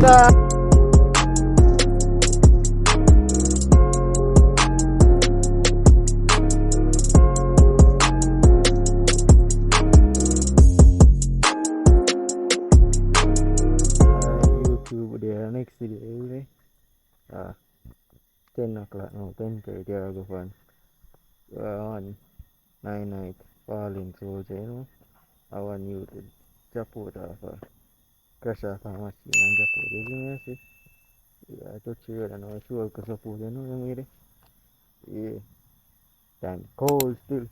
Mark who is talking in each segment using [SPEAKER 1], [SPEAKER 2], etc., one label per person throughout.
[SPEAKER 1] YouTube dia next video ini 10 o'clock no 10:30 go fan on 9 night falling soldier you know I want you to support off crash off a machine and support you see me see yeah touch you and I sure to support you know me yeah time cold still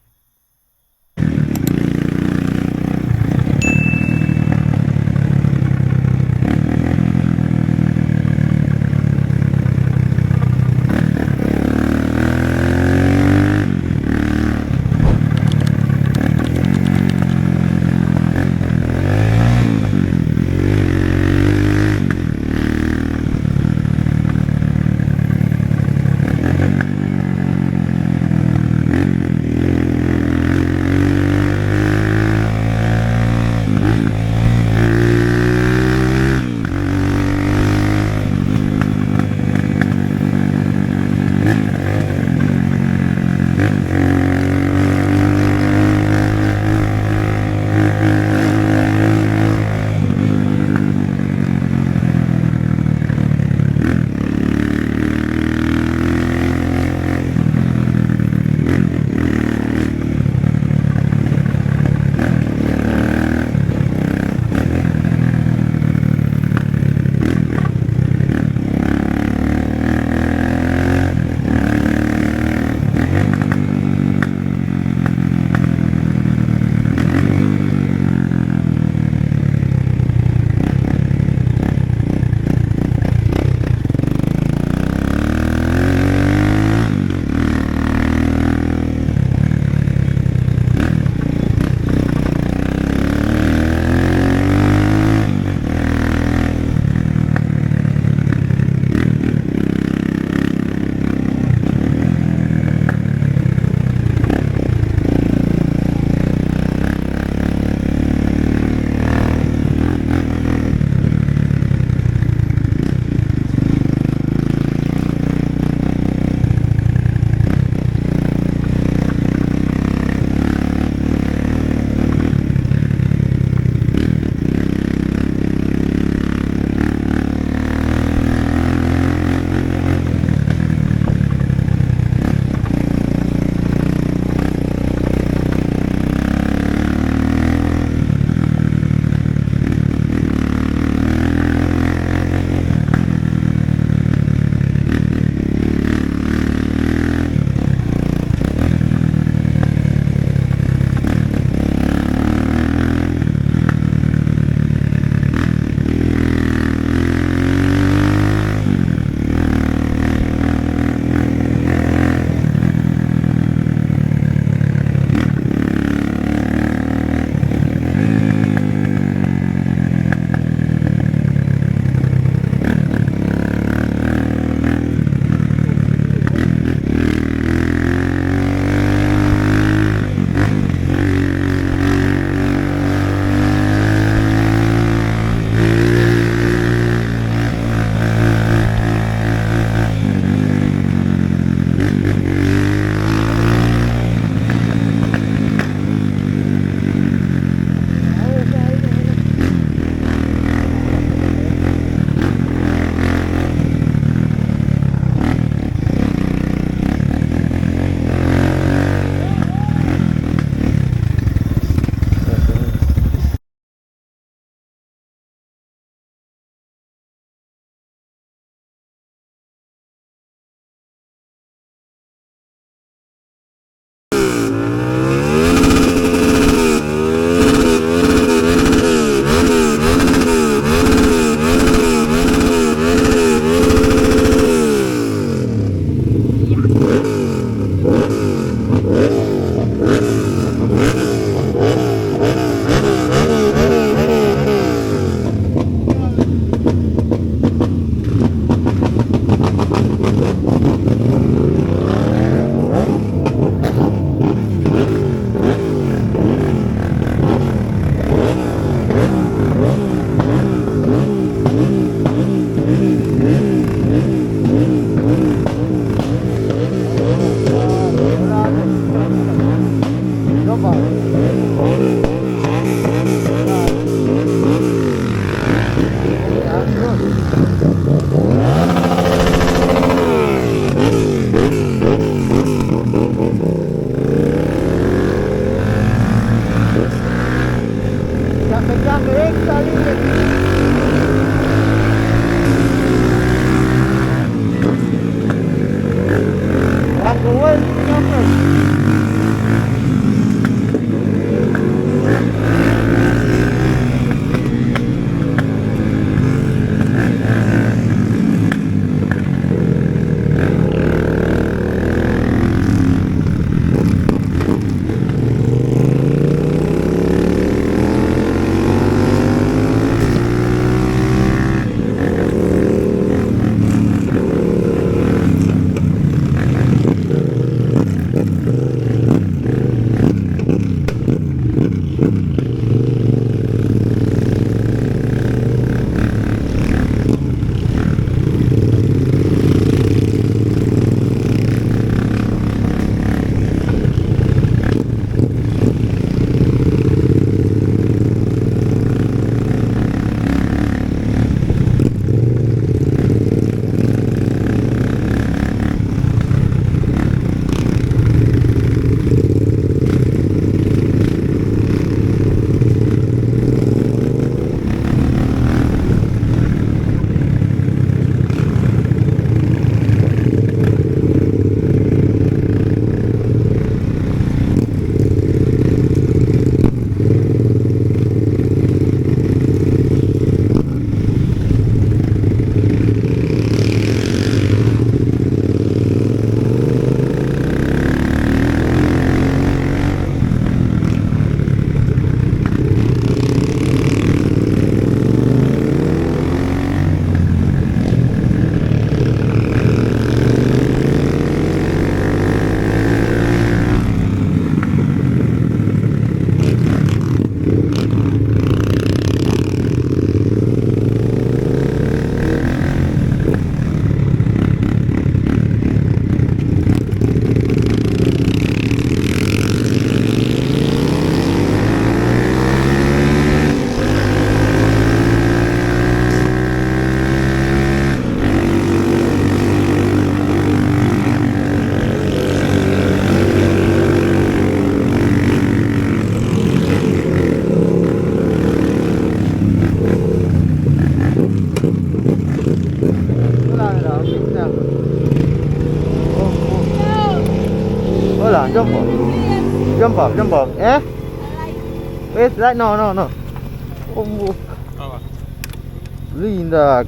[SPEAKER 1] là jump up eh wait right no oh linda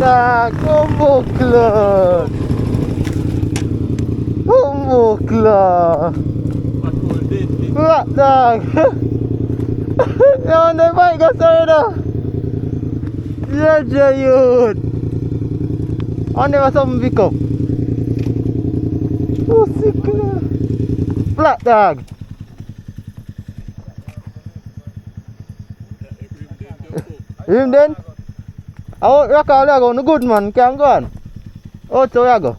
[SPEAKER 1] dah, kumbuklah. Kumbuklah. Berat dah. Yang dah baik kat saya dah. Ya jayut. Ane masa membikop. Usiklah. Berat dah. Imden. Awak rakal lah kau nugud man kiang kan. Oh coya kau.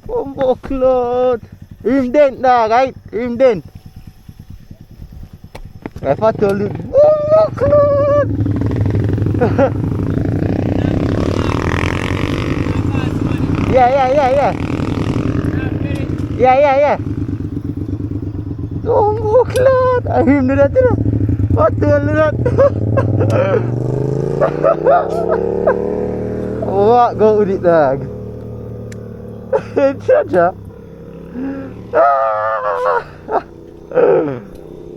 [SPEAKER 1] Kumbuklah. Imden dah right. Imden. Apa tu lu? Kumbuklah. Ya. Ya. Kumbuklah. Ahim dah tu dah. Betul dah. Wah, kau udik dah. Saja.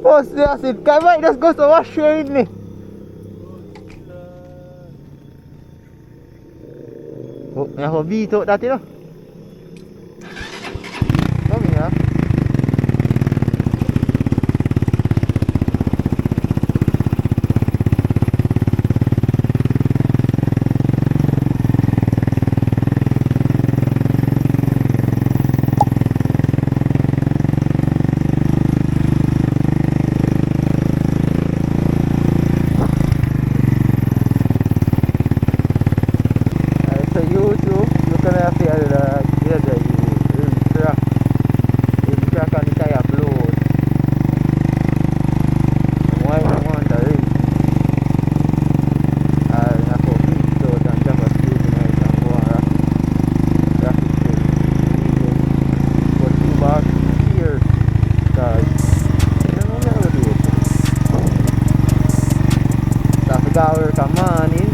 [SPEAKER 1] Oh, asyik. Kau baik dah gosok washer ini. Oh, yang hobi tu dah tu. Kau ni ya. YouTube, you can have the dia je Iltra akan saya upload. Semua yang dari aku video dan jangan view ni semua lah. For 2 bucks here, guys. I don't know how to do it. That's the dollar come on in.